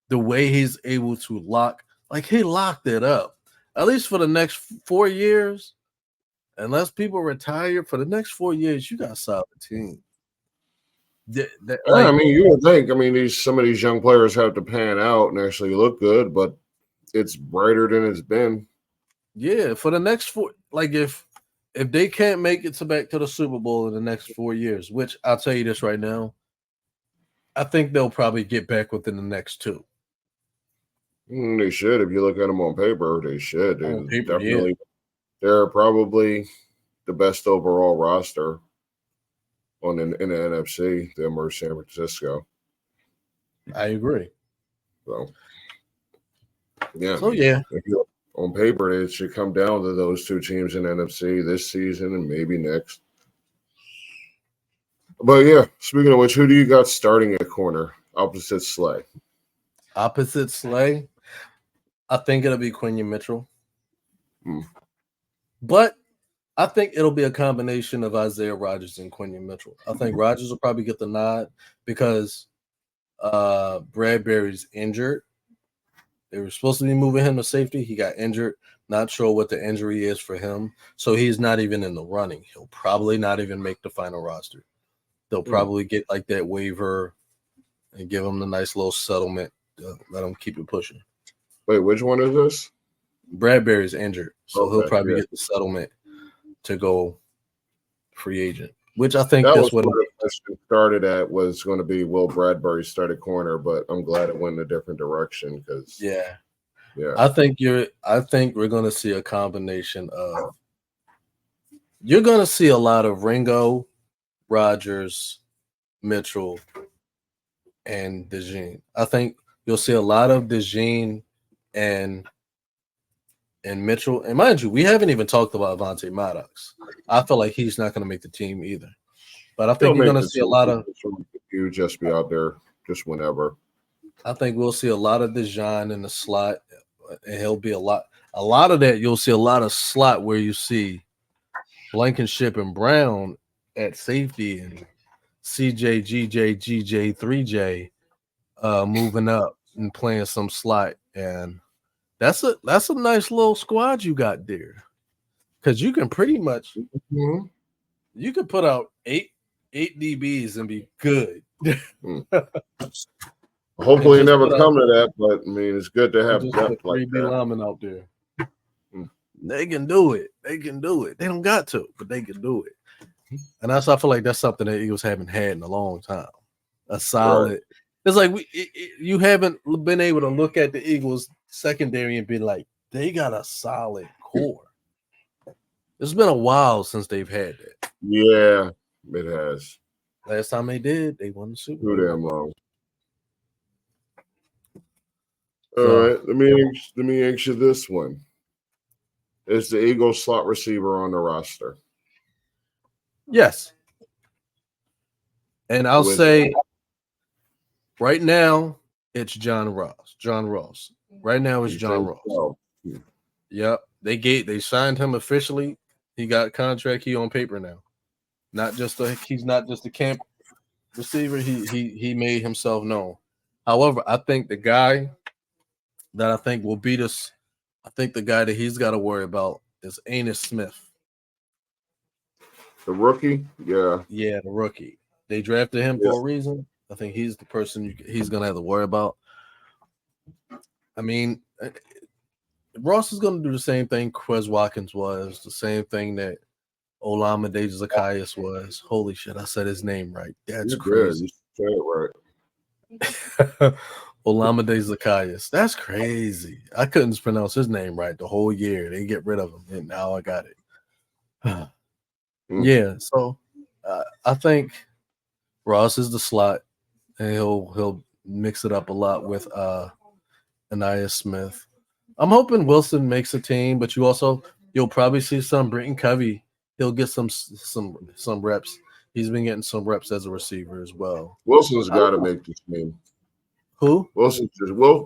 the way he's able to he locked it up, at least for the next 4 years. Unless people retire, for the next 4 years, you got a solid team. I mean, you would think. I mean, some of these young players have to pan out and actually look good, but it's brighter than it's been. Yeah, for the next 4, if they can't make it back to the Super Bowl in the next 4 years, which I'll tell you this right now, I think they'll probably get back within the next 2. They should. If you look at them on paper, they should. Definitely. Yeah. They're probably the best overall roster in the NFC, them or San Francisco. I agree. So, yeah. So, yeah. On paper, it should come down to those 2 teams in NFC this season and maybe next. But, yeah, speaking of which, who do you got starting at corner opposite Slay? Opposite Slay? I think it'll be Quinyon Mitchell. But I think it'll be a combination of Isaiah Rodgers and Quinyon Mitchell. I think Rodgers will probably get the nod because Bradbury's injured. They were supposed to be moving him to safety. He got injured. Not sure what the injury is for him. So he's not even in the running. He'll probably not even make the final roster. They'll probably get like that waiver and give him the nice little settlement. Let him keep it pushing. Wait, which one is this? Bradbury's injured, so he'll Okay, probably yeah. get the settlement to go free agent, which I think That that's was what. where the question started at, was going to be Will Bradbury started corner, but I'm glad it went in a different direction because Yeah, yeah. I think we're going to see a combination of. You're going to see a lot of Ringo, Rogers, Mitchell, and DeJean. I think you'll see a lot of DeJean and Mitchell. And mind you, we haven't even talked about Vontae Maddox. I feel like he's not going to make the team either. But I think He'll you're going make to the see a team. lot of. You just be out there just whenever. I think we'll see a lot of DeJean in the slot, and he'll be a lot. A lot of that you'll see a lot of slot where you see Blankenship and Brown at safety and CJ, GJ, GJ, 3J moving up and playing some slot. And that's a nice little squad you got there. Because you can pretty much Mm-hmm. you can put out eight DBs and be good. Hopefully, it just never put come to that, but I mean, it's good to have Just depth put like 3B that. linemen out there. Hmm. They can do it. They can do it. They don't got to, but they can do it. And I feel like that's something that Eagles haven't had in a long time. A solid. Right. It's like you haven't been able to look at the Eagles secondary and be like, they got a solid core. It's been a while since they've had that. Yeah, it has. Last time they did, they won the Super Bowl. Too damn long. All So, right, let me ask you this one: is the Eagles slot receiver on the roster? yes. And I'll Who is say right now it's John Ross. John Ross. Right now it's You John say Ross. so. Yep. They signed him officially. He got a contract. He on paper now. He's not just a camp receiver. He made himself known. However, I think the guy that I think will beat us, I think the guy that he's got to worry about is Anis Smith. The rookie, yeah. Yeah, the rookie. They drafted him for a reason. I think he's the person he's gonna have to worry about. I mean, Ross is gonna do the same thing Quez Watkins was, the same thing that Olamide Zacchaeus was. Holy shit, I said his name right. That's You're good. crazy. You said it right. Olamide Zacchaeus. That's crazy. I couldn't pronounce his name right the whole year. They get rid of him, and now I got it. Yeah, so I think Ross is the slot, and he'll mix it up a lot with Ainias Smith. I'm hoping Wilson makes a team, but you'll probably see some Britton Covey. He'll get some reps. He's been getting some reps as a receiver as well. Wilson's got to make the team. Who?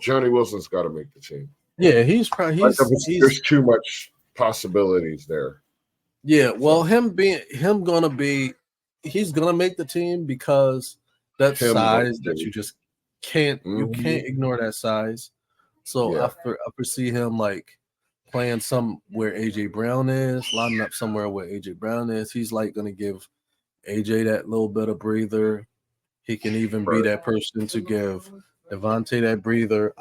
Johnny Wilson's got to make the team. Yeah, he's probably there's too much possibilities there. Yeah, well, he's gonna make the team because that size that you just can't you can't ignore that size. So I foresee him like playing somewhere AJ Brown is, lining up somewhere where AJ Brown is. He's like gonna give AJ that little bit of breather. He can even be that person to give Devontae that breather.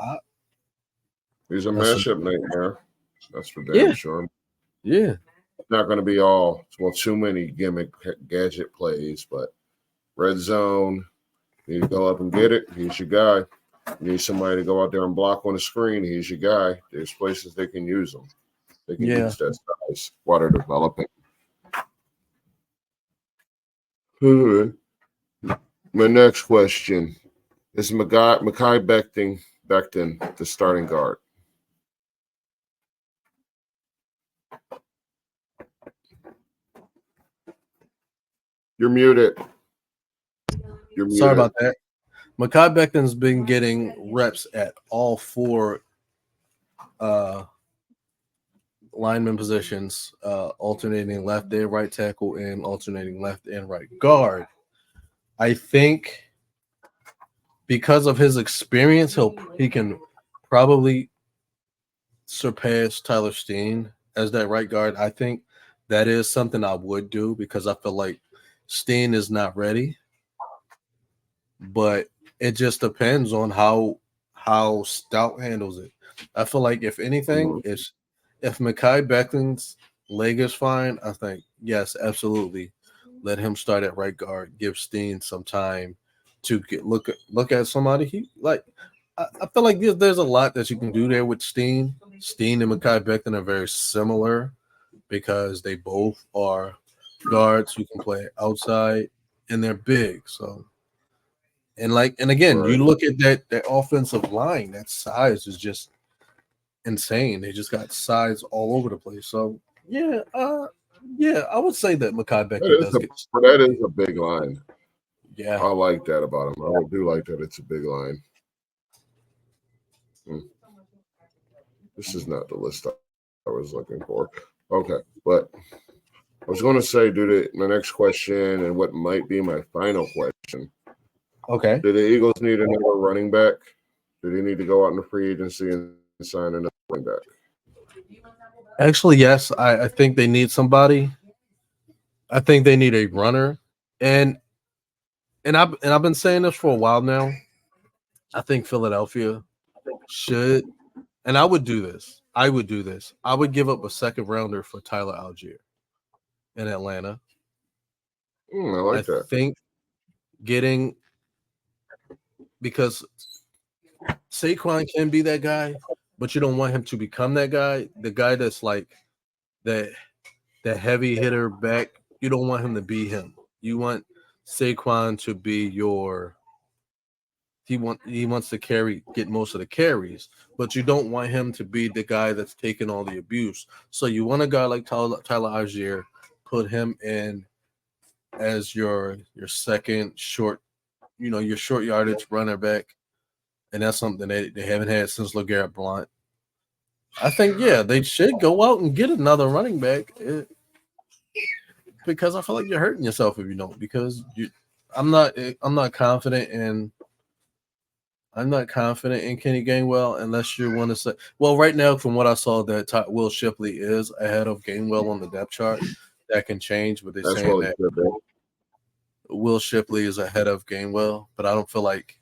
He's a matchup nightmare. That's for damn sure. Yeah. It's not going to be too many gimmick gadget plays, but red zone, you need to go up and get it. He's your guy. You need somebody to go out there and block on the screen. He's your guy. There's places they can use them. They can use that size while they're developing. My next question is Mekhi Becton, the starting guard. You're muted. Sorry about that. Mekhi Becton's been getting reps at all four lineman positions, alternating left and right tackle and alternating left and right guard. I think because of his experience, he can probably surpass Tyler Steen as that right guard. I think that is something I would do because I feel like Steen is not ready. But it just depends on how Stout handles it. I feel like if anything, if Mekhi Becton's leg is fine, I think yes, absolutely, let him start at right guard. Give Steen some time to look at somebody. I feel like there's a lot that you can do there with Steen. Steen and Mekhi Becton are very similar because they both are guards who can play outside and they're big. So and again, you look at that offensive line, that size is just insane. They just got size all over the place. So yeah, I would say that Mekhi Becton does get. That is a big line. Yeah, I like that about him. I do like that it's a big line. This is not the list I was looking for. Okay, but I was going to say, due to my next question and what might be my final question. Okay. Do the Eagles need another running back? Do they need to go out in the free agency and sign another running back? Actually, yes. I think they need somebody. I think they need a runner, and I've been saying this for a while now. I think Philadelphia should, and I would do this. I would give up a second rounder for Tyler Algier in Atlanta. I like that. I think because Saquon can be that guy, but you don't want him to become that guy. The guy that's like that heavy hitter back. You don't want him to be him. You want Saquon to be he wants to get most of the carries, but you don't want him to be the guy that's taking all the abuse. So you want a guy like Tyler Algier, put him in as your second short, your short yardage runner back. And that's something they haven't had since LeGarrette Blount. I think, they should go out and get another running back because I feel like you're hurting yourself if you don't. Because I'm not confident in Kenny Gainwell unless you want to say. Well, right now, from what I saw, that Will Shipley is ahead of Gainwell on the depth chart. That can change, but they're saying that Will Shipley is ahead of Gainwell, but I don't feel like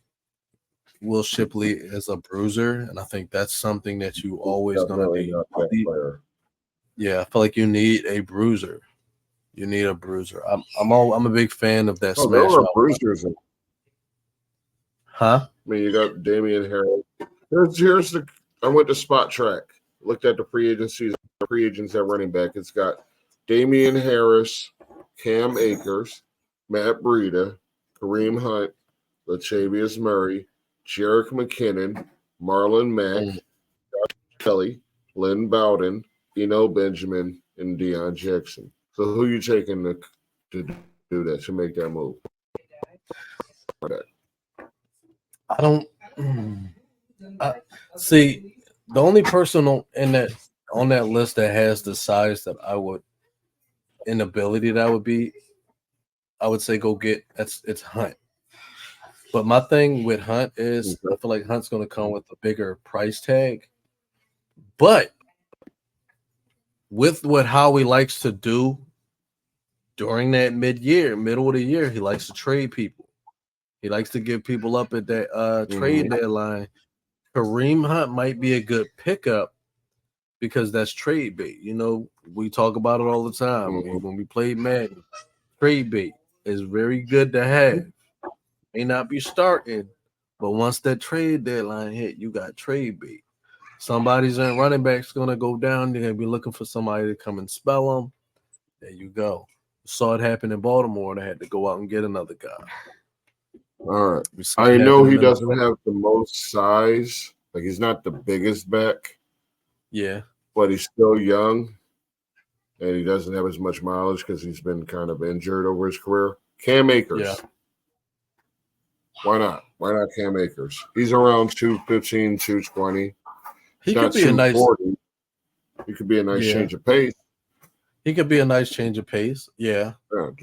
Will Shipley is a bruiser, and I think that's something that you always gonna need. Yeah, I feel like you need a bruiser. You need a bruiser. I'm a big fan of that. There are bruisers. Huh? I mean, you got Damian Harris. I went to Spot Track, looked at the free agents at running back. It's got Damian Harris, Cam Akers, Matt Breida, Kareem Hunt, Latavius Murray, Jerick McKinnon, Marlon Mack, Josh Kelly, Lynn Bowden, Eno Benjamin, and Deion Jackson. So who you taking to do that, to make that move? I don't see the only person on that list that has the size that I would say go get it's Hunt. But my thing with Hunt is I feel like Hunt's going to come with a bigger price tag. But with what Howie likes to do during that middle of the year, he likes to trade people. He likes to give people up at that trade deadline. Kareem Hunt might be a good pickup because that's trade bait. We talk about it all the time. When we played Madden, trade bait is very good to have. May not be starting, but once that trade deadline hit, you got trade bait. Somebody's in running back's going to go down. They're going to be looking for somebody to come and spell them. There you go. Saw it happen in Baltimore. They had to go out and get another guy. All right. I know he doesn't have the most size. Like, he's not the biggest back. Yeah. But he's still young. And he doesn't have as much mileage because he's been kind of injured over his career. Cam Akers. Yeah. Why not? Why not Cam Akers? He's around 215, 220. He could be a nice. He could be a nice change of pace. He could be a nice change of pace. Yeah.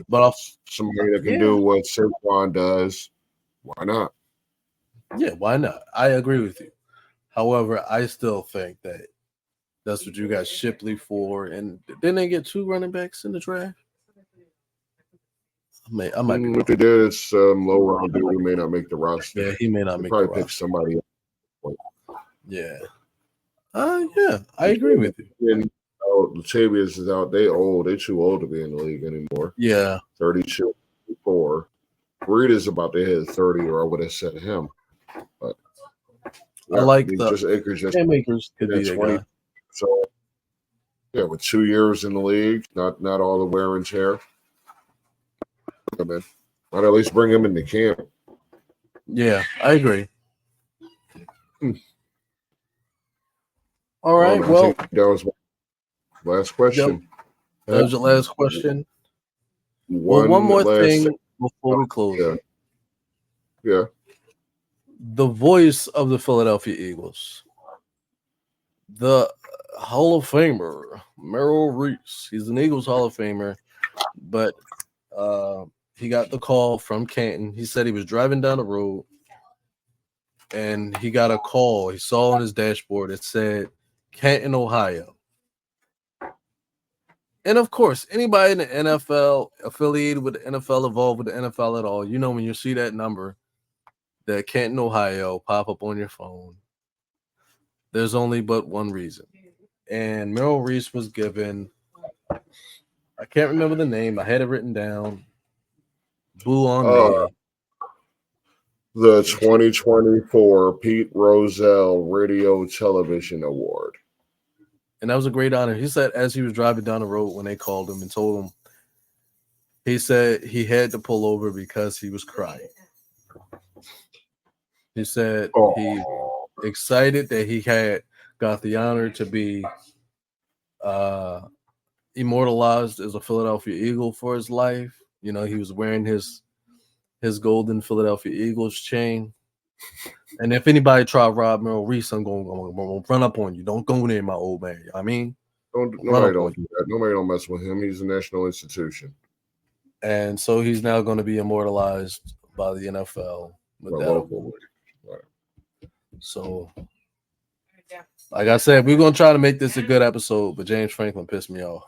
But somebody that can do what Saquon does. Why not? Yeah, why not? I agree with you. However, I still think that that's what you got Shipley for. And didn't they get 2 running backs in the draft? I might be. If they did, it's low round dude who may not make the roster. Yeah, he may not make the roster. Probably pick somebody else. Yeah. Yeah, I agree with you. And Latavius is out. They old. They too old to be in the league anymore. Yeah. 32, 34. Reed is about to hit 30, or I would have said him. But I like the just Akers. Just Cam Akers could be 20. that guy. So yeah, with 2 years in the league, not all the wear and tear. I mean, I'd at least bring him into camp. Yeah, I agree. All right. Well, I think that was my last question. That was your last question. One more last thing before we close. Yeah. The voice of the Philadelphia Eagles, the Hall of Famer, Merrill Reese. He's an Eagles Hall of Famer, but he got the call from Canton. He said he was driving down the road and he got a call. He saw on his dashboard, it said Canton, Ohio. And of course, anybody in the NFL, affiliated with the NFL, involved with the NFL at all, you know, when you see that number, that Canton, Ohio, pop up on your phone, there's only but one reason. And Merrill Reese was given, I can't remember the name, I had it written down. Boo on me. The 2024 Pete Rozelle Radio Television Award. And that was a great honor. He said as he was driving down the road when they called him and told him, he said he had to pull over because he was crying. He said he excited that he had got the honor to be immortalized as a Philadelphia Eagle for his life. You know, he was wearing his golden Philadelphia Eagles chain. And if anybody try to rob Merrill Reese, I'm going to run up on you. Don't go near my old man. I mean, nobody don't do that. Nobody don't mess with him. He's a national institution. And so he's now going to be immortalized by the NFL with that award. So, like I said, we're going to try to make this a good episode, but James Franklin pissed me off.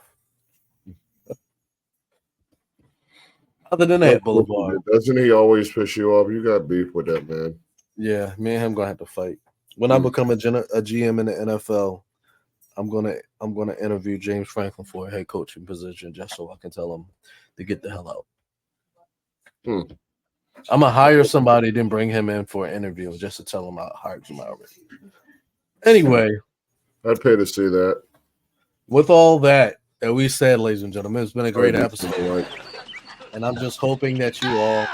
Other than that, Boulevard. Doesn't he always piss you off? You got beef with that man. Yeah, me and him going to have to fight. When I become a GM in the NFL, I'm gonna interview James Franklin for a head coaching position just so I can tell him to get the hell out. I'm gonna hire somebody, then bring him in for an interview just to tell him I hired him already. Anyway, I'd pay to see that. With all that we said, ladies and gentlemen, it's been a great episode, and I'm just hoping that you all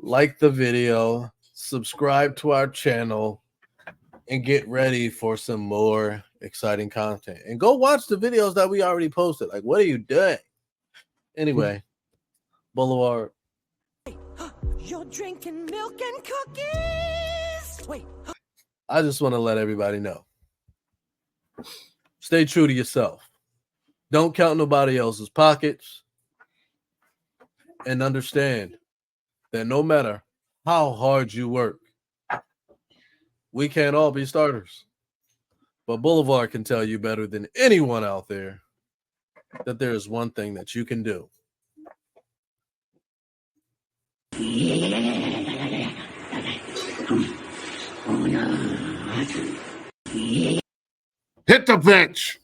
like the video, subscribe to our channel, and get ready for some more exciting content. And go watch the videos that we already posted. Like, what are you doing? Anyway, Boulevard. You're drinking milk and cookies. Wait. I just want to let everybody know. Stay true to yourself. Don't count nobody else's pockets. And understand that no matter how hard you work, we can't all be starters. But Boulevard can tell you better than anyone out there that there is one thing that you can do. Hit the bench.